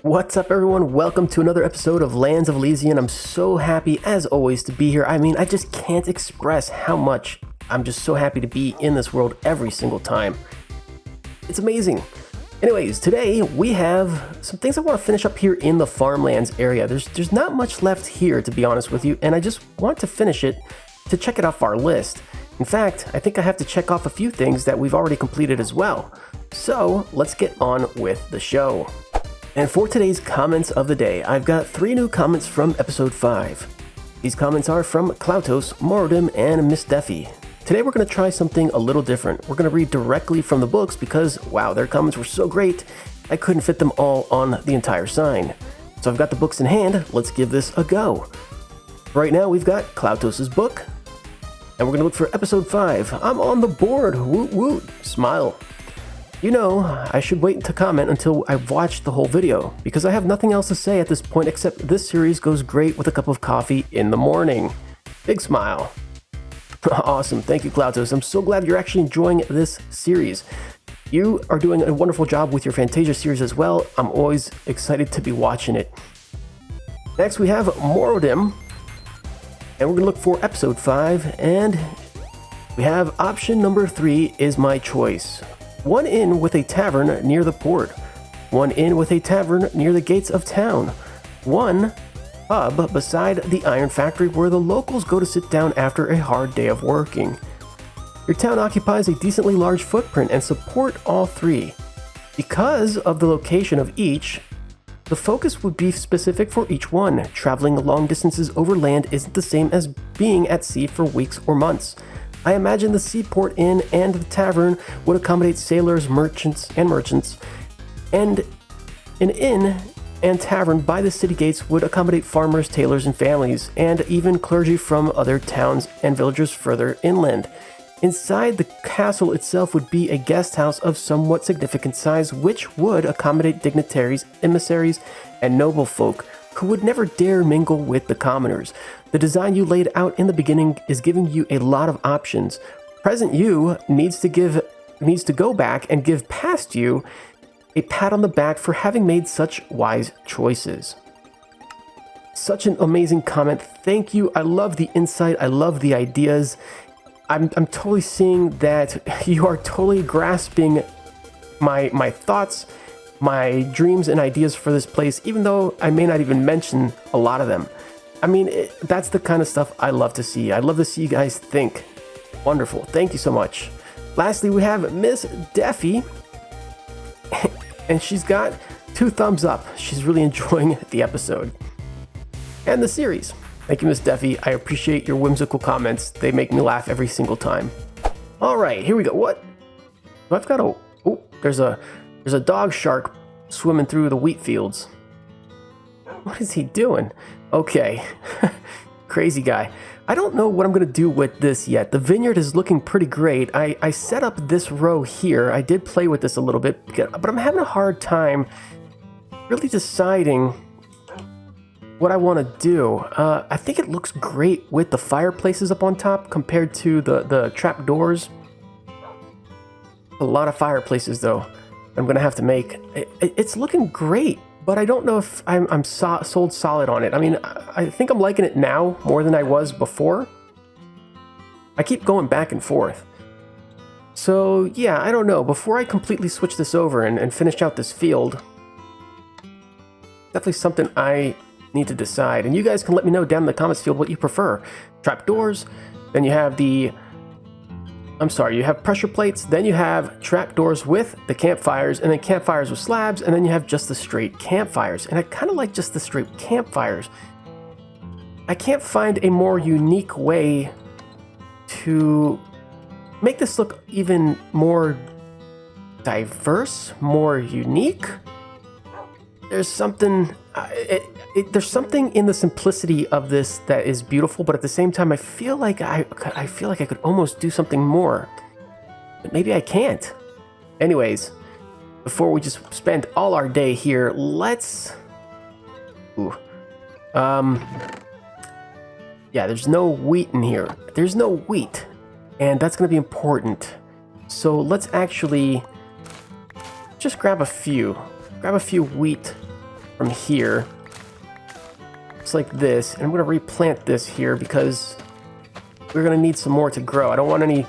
What's up, everyone? Welcome to another episode of Lands of Elysian. I'm so happy, as always, to be here. I just can't express how much I'm just so happy to be in this world every single time. It's amazing. Anyways, today we have some things I want to finish up here in the farmlands area. There's not much left here, to be honest with you, and I just want to finish it to check it off our list. In fact, I think I have to check off a few things that we've already completed as well. So let's get on with the show. And for today's comments of the day, I've got 3 new comments from episode 5. These comments are from Klautos, Morodim, and Miss Deffy. Today we're going to try something a little different. We're going to read directly from the books because, wow, their comments were so great, I couldn't fit them all on the entire sign. So I've got the books in hand, let's give this a go. Right now we've got Klautos' book, and we're going to look for episode 5. I'm on the board, woot woot, smile. You know, I should wait to comment until I've watched the whole video, because I have nothing else to say at this point except this series goes great with a cup of coffee in the morning. Big smile. Awesome, thank you, Klautos. I'm so glad you're actually enjoying this series. You are doing a wonderful job with your Fantasia series as well. I'm always excited to be watching it. Next we have Morodim, and we're going to look for episode 5, and we have option number 3 is my choice. 1 inn with a tavern near the port. 1 inn with a tavern near the gates of town. 1 pub beside the iron factory where the locals go to sit down after a hard day of working. Your town occupies a decently large footprint and support all 3. Because of the location of each, the focus would be specific for each one. Traveling long distances over land isn't the same as being at sea for weeks or months. I imagine the seaport inn and the tavern would accommodate sailors, merchants, and an inn and tavern by the city gates would accommodate farmers, tailors, and families, and even clergy from other towns and villages further inland. Inside the castle itself would be a guest house of somewhat significant size, which would accommodate dignitaries, emissaries, and noble folk who would never dare mingle with the commoners. The design you laid out in the beginning is giving you a lot of options. Present you needs to go back and give past you a pat on the back for having made such wise choices. Such an amazing comment. Thank you. I love the insight. I love the ideas. I'm totally seeing that you are totally grasping my thoughts, my dreams and ideas for this place, even though I may not even mention a lot of them. That's the kind of stuff I love to see. I love to see you guys think. Wonderful. Thank you so much. Lastly, we have Miss Deffy, and she's got 2 thumbs up. She's really enjoying the episode and the series. Thank you, Miss Deffy. I appreciate your whimsical comments. They make me laugh every single time. All right, here we go. What? I've got a... Oh, there's a dog shark swimming through the wheat fields. What is he doing? Okay. Crazy guy. I don't know what I'm going to do with this yet. The vineyard is looking pretty great. I set up this row here. I did play with this a little bit, but I'm having a hard time really deciding what I want to do. I think it looks great with the fireplaces up on top compared to the trap doors. A lot of fireplaces, though, I'm going to have to make. It's looking great, but I don't know if I'm sold solid on it. I think I'm liking it now more than I was before. I keep going back and forth. So, yeah, I don't know. Before I completely switch this over and finish out this field, definitely something I need to decide. And you guys can let me know down in the comments field what you prefer. Trapdoors, then you have you have pressure plates, then you have trapdoors with the campfires, and then campfires with slabs, and then you have just the straight campfires. And I kind of like just the straight campfires. I can't find a more unique way to make this look even more diverse, more unique. There's something there's something in the simplicity of this that is beautiful, but at the same time I feel like I could almost do something more, but maybe I can't. Anyways, before we just spend all our day here, let's yeah, there's no wheat in here. There's no wheat, and that's going to be important. So let's actually just grab a few wheat from here. Just like this. And I'm going to replant this here because we're going to need some more to grow. I don't want any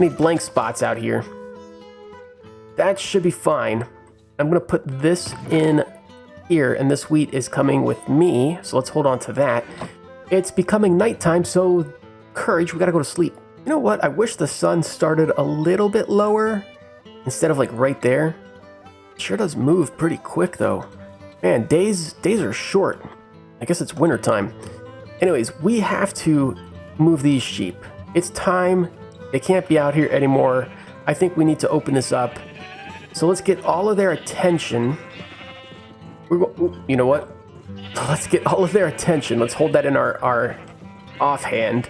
blank spots out here. That should be fine. I'm going to put this in here, and this wheat is coming with me. So let's hold on to that. It's becoming nighttime, so courage, we got to go to sleep. You know what? I wish the sun started a little bit lower instead of like right there. It sure does move pretty quick though. Man, days are short. I guess it's winter time. Anyways, we have to move these sheep. It's time. They can't be out here anymore. I think we need to open this up. So let's get all of their attention. You know what? Let's get all of their attention. Let's hold that in our offhand.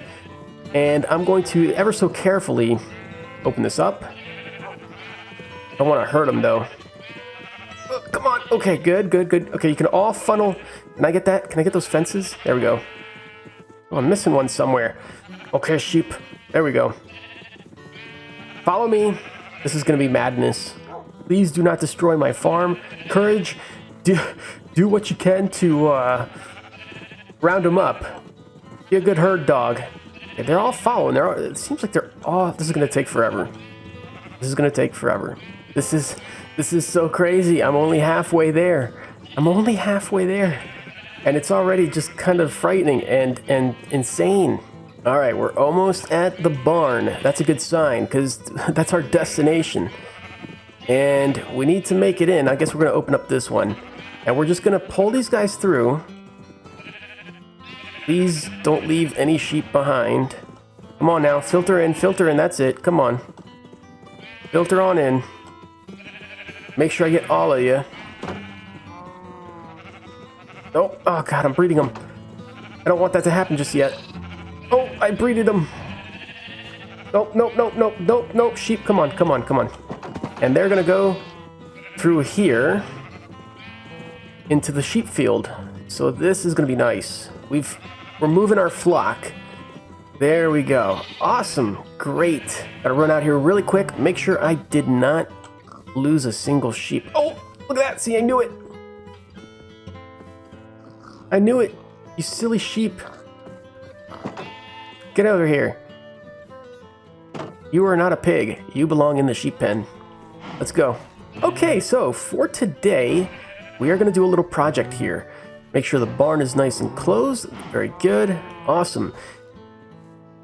And I'm going to ever so carefully open this up. I don't want to hurt them though. Oh, come on. Okay, good. Okay, you can all funnel. Can I get that? Can I get those fences? There we go. Oh, I'm missing one somewhere. Okay, sheep. There we go. Follow me. This is going to be madness. Please do not destroy my farm. Courage, do what you can to round them up. Be a good herd dog. Yeah, they're all following. It seems like they're all... This is going to take forever. This is so crazy. I'm only halfway there. And it's already just kind of frightening and insane. All right, we're almost at the barn. That's a good sign because that's our destination. And we need to make it in. I guess we're going to open up this one. And we're just going to pull these guys through. Please don't leave any sheep behind. Come on now, filter in, that's it. Come on. Filter on in. Make sure I get all of you. Oh God, I'm breeding them. I don't want that to happen just yet. Oh, I breeded them. Nope, sheep, come on. And they're gonna go through here into the sheep field. So this is gonna be nice. We're moving our flock. There we go. Awesome. Great. Gotta run out here really quick. Make sure I did not lose a single sheep. Oh, look at that. See, I knew it. You silly sheep. Get over here. You are not a pig. You belong in the sheep pen. Let's go. Okay, so for today, we are going to do a little project here. Make sure the barn is nice and closed. Very good. Awesome.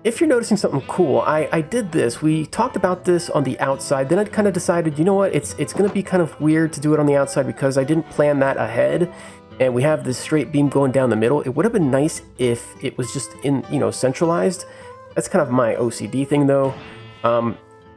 If you're noticing something cool, I did this. We talked about this on the outside. Then I kind of decided, you know what? It's going to be kind of weird to do it on the outside because I didn't plan that ahead. And we have this straight beam going down the middle. It would have been nice if it was just in, centralized. That's kind of my OCD thing though.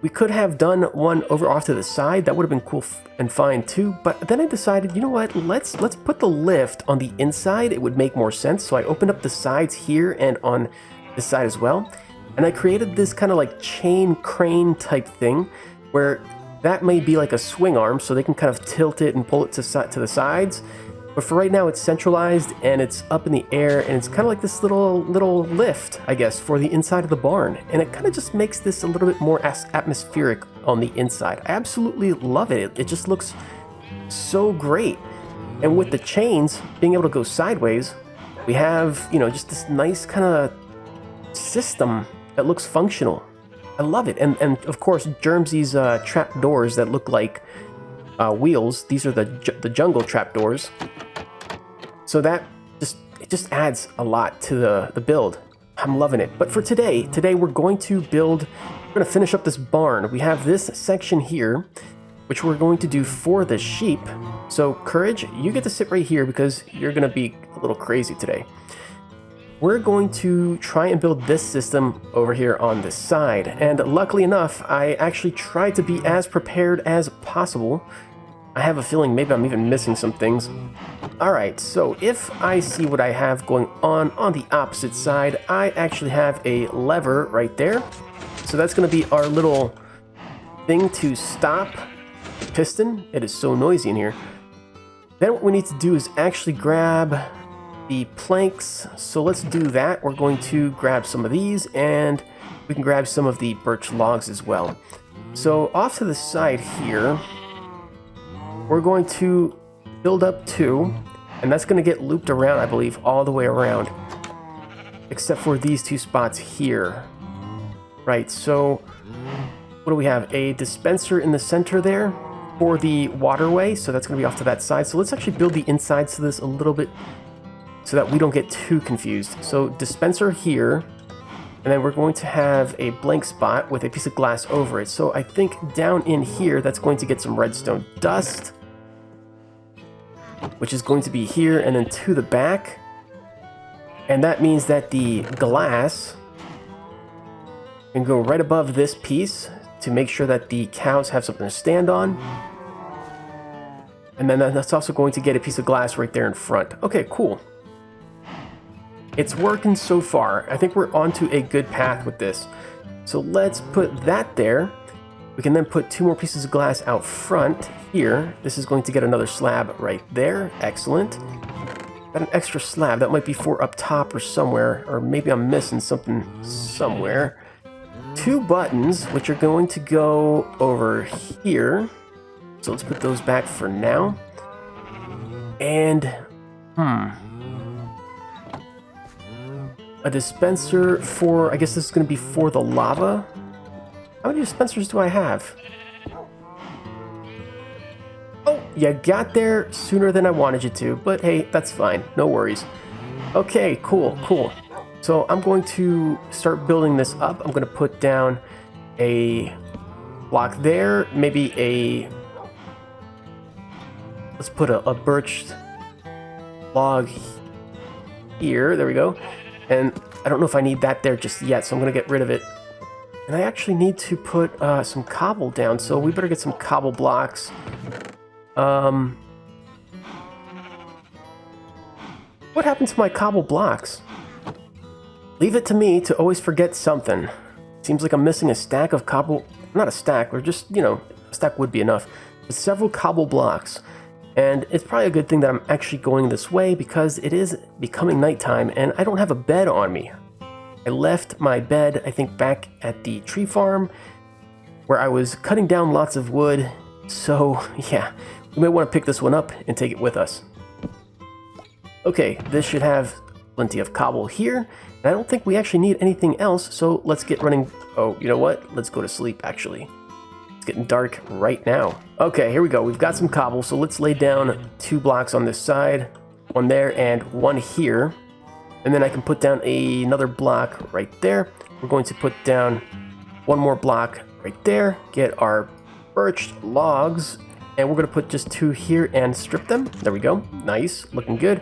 We could have done one over off to the side. That would have been cool and fine too. But then I decided, you know what? Let's put the lift on the inside. It would make more sense. So I opened up the sides here and on this side as well. And I created this kind of like chain crane type thing where that may be like a swing arm so they can kind of tilt it and pull it to the sides. But for right now, it's centralized and it's up in the air and it's kind of like this little lift, I guess, for the inside of the barn. And it kind of just makes this a little bit more atmospheric on the inside. I absolutely love it. It just looks so great. And with the chains being able to go sideways, we have, just this nice kind of system that looks functional. I love it. And of course, Germsy's trap doors that look like wheels. These are the jungle trapdoors. So that just adds a lot to the build. I'm loving it. But for today we're going to finish up this barn. We have this section here, which we're going to do for the sheep. So Courage, you get to sit right here because you're going to be a little crazy today. We're going to try and build this system over here on this side. And luckily enough, I actually tried to be as prepared as possible. I have a feeling maybe I'm even missing some things. Alright, so if I see what I have going on the opposite side, I actually have a lever right there. So that's going to be our little thing to stop the piston. It is so noisy in here. Then what we need to do is actually grab the planks. So let's do that. We're going to grab some of these and we can grab some of the birch logs as well. So off to the side here, we're going to build up two. And that's going to get looped around, I believe, all the way around. Except for these two spots here. Right, so what do we have? A dispenser in the center there for the waterway. So that's going to be off to that side. So let's actually build the insides to this a little bit so that we don't get too confused. So dispenser here. And then we're going to have a blank spot with a piece of glass over it. So I think down in here, that's going to get some redstone dust, which is going to be here and then to the back. And that means that the glass can go right above this piece to make sure that the cows have something to stand on. And then that's also going to get a piece of glass right there in front. Okay, cool. It's working so far. I think we're onto a good path with this. So let's put that there. We can then put 2 more pieces of glass out front here. This is going to get another slab right there. Excellent. Got an extra slab. That might be for up top or somewhere. Or maybe I'm missing something somewhere. 2 buttons, which are going to go over here. So let's put those back for now. And, a dispenser for, I guess this is going to be for the lava. How many dispensers do I have? Oh, you got there sooner than I wanted you to, but hey, that's fine. No worries. Okay, cool. So I'm going to start building this up. I'm going to put down a block there, maybe let's put a birch log here. There we go. And I don't know if I need that there just yet, so I'm going to get rid of it. And I actually need to put some cobble down, so we better get some cobble blocks. What happened to my cobble blocks? Leave it to me to always forget something. Seems like I'm missing a stack of cobble... Not a stack, or just, a stack would be enough. But several cobble blocks. And it's probably a good thing that I'm actually going this way because it is becoming nighttime and I don't have a bed on me. I left my bed, I think, back at the tree farm where I was cutting down lots of wood. So, yeah, we may want to pick this one up and take it with us. Okay, this should have plenty of cobble here. And I don't think we actually need anything else, so let's get running. Oh, you know what? Let's go to sleep, actually. It's getting dark right now. Okay, here we go. We've got some cobble, so let's lay down 2 blocks on this side, 1 there, and 1 here. And then I can put down another block right there. We're going to put down 1 more block right there, get our birch logs, and we're going to put just 2 here and strip them. There we go. Nice. Looking good.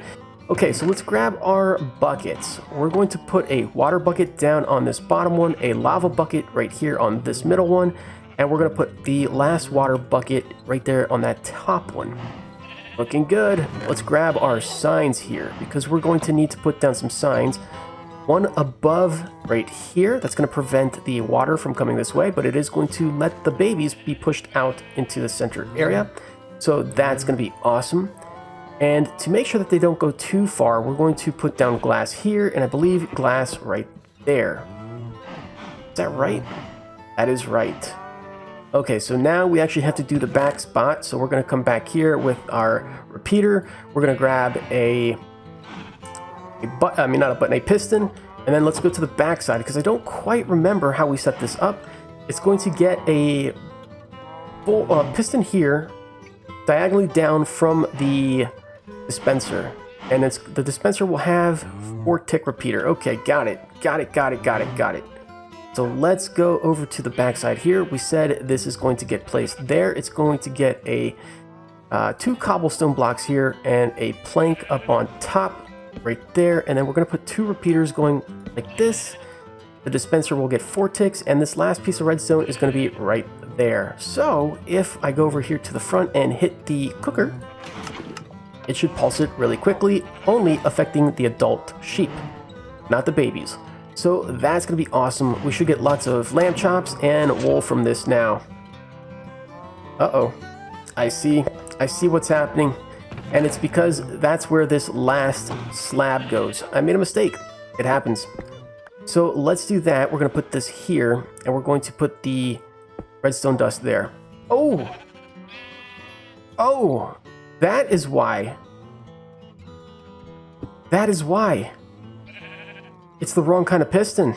Okay, so let's grab our buckets. We're going to put a water bucket down on this bottom one, a lava bucket right here on this middle one, and we're going to put the last water bucket right there on that top one. Looking good. Let's grab our signs here because we're going to need to put down some signs. One above right here. That's going to prevent the water from coming this way, but it is going to let the babies be pushed out into the center area. So that's going to be awesome. And to make sure that they don't go too far, we're going to put down glass here, and I believe glass right there. Is that right? That is right. Okay, so now we actually have to do the back spot. So we're going to come back here with our repeater. We're going to grab a piston, and then let's go to the back side because I don't quite remember how we set this up. It's going to get a full piston here diagonally down from the dispenser, and the dispenser will have 4-tick repeater. Okay, got it. So let's go over to the backside here. We said this is going to get placed there. It's going to get a 2 cobblestone blocks here and a plank up on top right there. And then we're going to put 2 repeaters going like this. The dispenser will get 4 ticks, and this last piece of redstone is going to be right there. So if I go over here to the front and hit the cooker, it should pulse it really quickly, only affecting the adult sheep, not the babies. So that's going to be awesome. We should get lots of lamb chops and wool from this now. Uh-oh. I see what's happening. And it's because that's where this last slab goes. I made a mistake. It happens. So let's do that. We're going to put this here, and we're going to put the redstone dust there. Oh! That is why. That is why. It's the wrong kind of piston.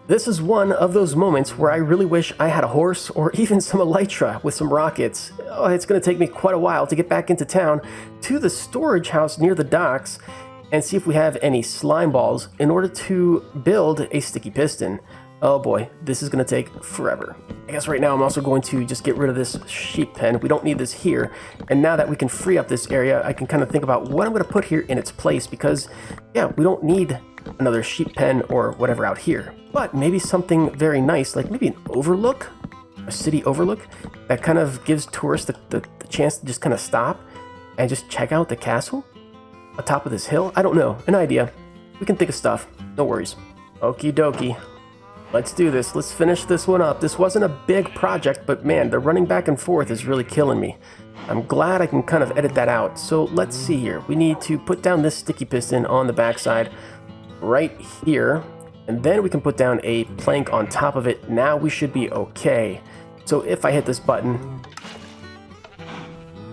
This is one of those moments where I really wish I had a horse or even some elytra with some rockets. Oh, it's going to take me quite a while to get back into town to the storage house near the docks and see if we have any slime balls in order to build a sticky piston. Oh boy, this is going to take forever. I guess right now I'm also going to just get rid of this sheep pen. We don't need this here. And now that we can free up this area, I can kind of think about what I'm going to put here in its place because, yeah, we don't need another sheep pen or whatever out here. But maybe something very nice, like maybe an overlook, a city overlook, that kind of gives tourists the chance to just kind of stop and just check out the castle atop of this hill. I don't know, an idea. We can think of stuff, no worries. Okie dokie. Let's do this. Let's finish this one up. This wasn't a big project, but man, the running back and forth is really killing me. I'm glad I can kind of edit that out. So let's see here. We need to put down this sticky piston on the backside right here. And then we can put down a plank on top of it. Now we should be okay. So if I hit this button...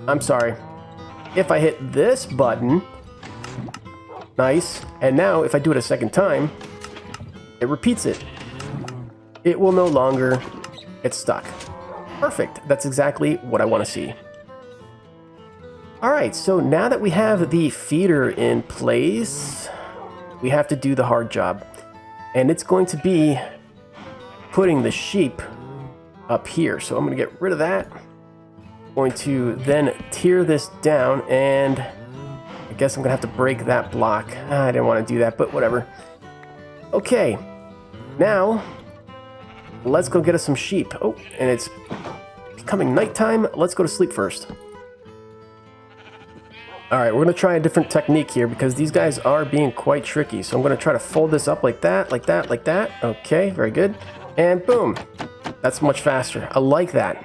I'm sorry. If I hit this button... Nice. And now if I do it a second time, it repeats it. It will no longer get stuck. Perfect. That's exactly what I want to see. Alright, so now that we have the feeder in place, we have to do the hard job. And it's going to be putting the sheep up here. So I'm going to get rid of that. I'm going to then tear this down, and I guess I'm going to have to break that block. I didn't want to do that, but whatever. Okay, now let's go get us some sheep. Oh, and it's becoming nighttime. Let's go to sleep first. Alright, we're going to try a different technique here because these guys are being quite tricky. So I'm going to try to fold this up like that, like that, like that. Okay, very good. And boom. That's much faster. I like that.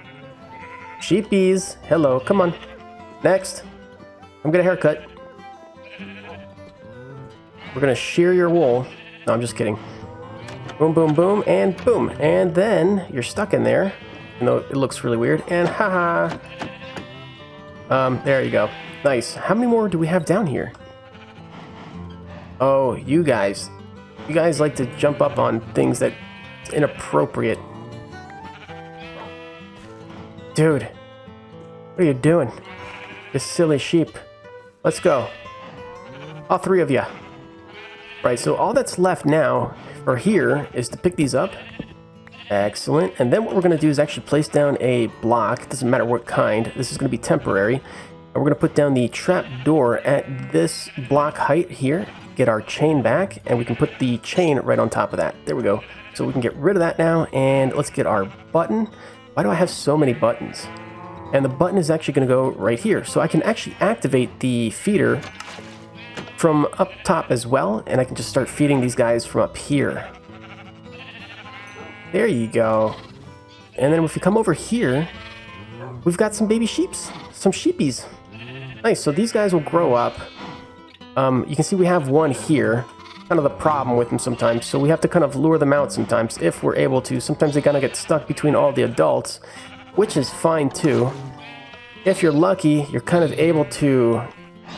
Sheepies, hello, come on. Next. Come get a haircut. We're going to shear your wool. No, I'm just kidding. Boom, boom, boom, and boom. And then you're stuck in there. You know, it looks really weird. And haha. There you go. Nice. How many more do we have down here? Oh, you guys. You guys like to jump up on things that's inappropriate. Dude. What are you doing? You silly sheep. Let's go. All three of you. Right, so all that's left now for here is to pick these up. Excellent. And then what we're going to do is actually place down a block. Doesn't matter what kind. This is going to be temporary. And we're going to put down the trap door at this block height here. Get our chain back, and we can put the chain right on top of that. There we go. So we can get rid of that now, and let's get our button. Why do I have so many buttons? And the button is actually going to go right here. So I can actually activate the feeder from up top as well, and I can just start feeding these guys from up here. There you go. And then if we come over here, we've got some baby sheeps, some sheepies. Nice, so these guys will grow up. You can see we have one here. Kind of the problem with them sometimes, so we have to kind of lure them out sometimes if we're able to. Sometimes they kind of get stuck between all the adults, which is fine too. If you're lucky, you're kind of able to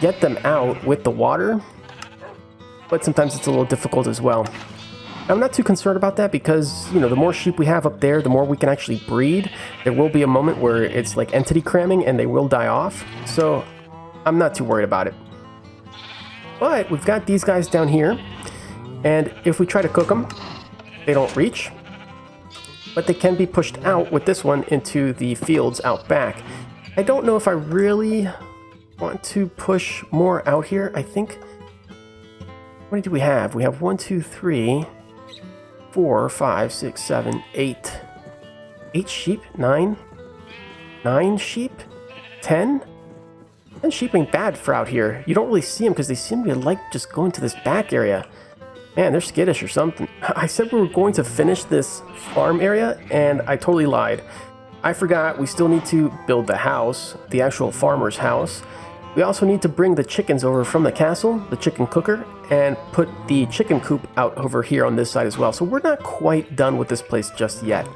get them out with the water, but sometimes it's a little difficult as well. I'm not too concerned about that because, you know, the more sheep we have up there, the more we can actually breed. There will be a moment where it's like entity cramming and they will die off, so I'm not too worried about it. But we've got these guys down here, and if we try to cook them, they don't reach, but they can be pushed out with this one into the fields out back. I don't know if I really want to push more out here. I think, what many do we have? We have 1, 2, 3, 4, 5, 6, 7, 8. 8 sheep? 9? 9 sheep? 10? 10 sheep ain't bad for out here. You don't really see them because they seem to like just going to this back area. Man, they're skittish or something. I said we were going to finish this farm area, and I totally lied. I forgot we still need to build the house, the actual farmer's house. We also need to bring the chickens over from the castle, the chicken cooker, and put the chicken coop out over here on this side as well. So we're not quite done with this place just yet.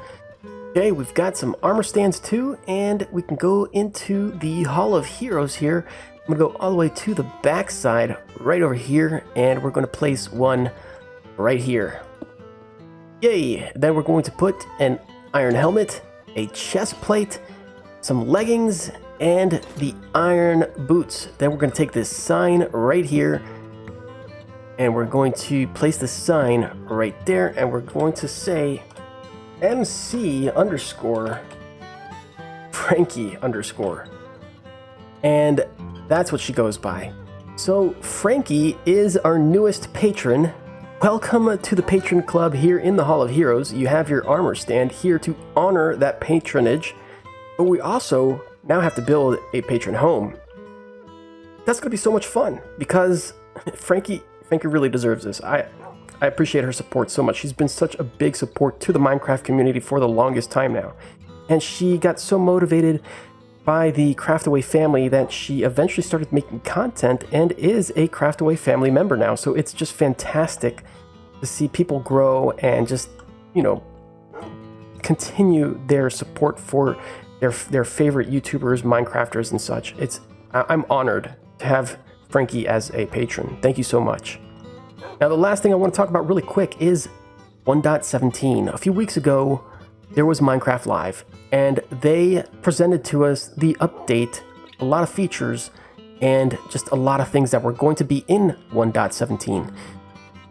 Okay, we've got some armor stands too, and we can go into the Hall of Heroes here I'm gonna go all the way to the back side, right over here, and we're gonna place one right here. Yay! Then we're going to put an iron helmet, a chest plate, some leggings, and the iron boots. Then we're gonna take this sign right here, and we're going to place the sign right there, and we're going to say MC underscore Frankie underscore. And that's what she goes by. So Frankie is our newest patron. Welcome to the patron club here in the Hall of Heroes. You have your armor stand here to honor that patronage, but we also now have to build a patron home. That's gonna be so much fun because Frankie really deserves this. I appreciate her support so much. She's been such a big support to the Minecraft community for the longest time now. And she got so motivated by the Craftaway family that she eventually started making content and is a Craftaway family member now. So it's just fantastic to see people grow and just, you know, continue their support for their favorite YouTubers, Minecrafters and such. I'm honored to have Frankie as a patron. Thank you so much. Now the last thing I want to talk about really quick is 1.17. A few weeks ago, there was Minecraft Live, and they presented to us the update, a lot of features, and just a lot of things that were going to be in 1.17.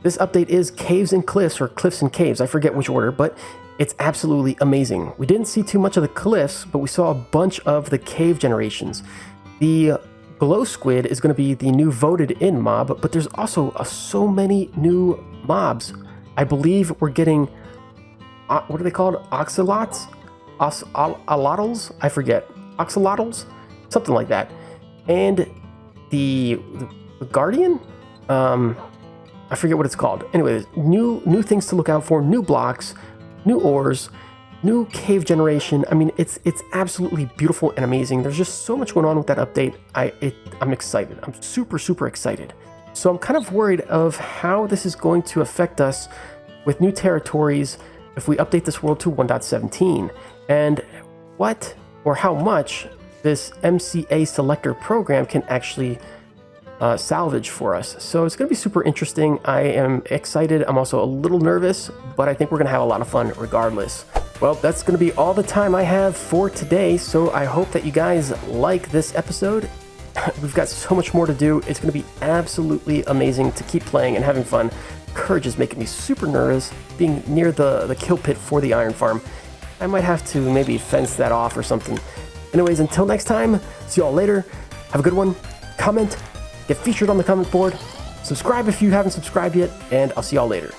This update is Caves and Cliffs, or Cliffs and Caves, I forget which order, but it's absolutely amazing. We didn't see too much of the cliffs, but we saw a bunch of the cave generations. The Glow Squid is going to be the new voted in mob, but there's also so many new mobs. I believe we're getting, what are they called? Oxalots? Oxalotls? I forget. Oxalotls? Something like that. And the Guardian? I forget what it's called. Anyways, new things to look out for, new blocks, new ores, new cave generation. I mean, it's absolutely beautiful and amazing. There's just so much going on with that update. I'm excited. I'm super excited. So I'm kind of worried of how this is going to affect us with new territories if we update this world to 1.17, and what or how much this MCA selector program can actually salvage for us. So it's going to be super interesting. I am excited. I'm also a little nervous, but I think we're going to have a lot of fun regardless. Well, that's going to be all the time I have for today, so I hope that you guys like this episode. We've got so much more to do. It's going to be absolutely amazing to keep playing and having fun. Courage is making me super nervous, being near the kill pit for the iron farm. I might have to maybe fence that off or something. Anyways, until next time, see you all later. Have a good one. Comment, get featured on the comment board, subscribe if you haven't subscribed yet, and I'll see y'all later.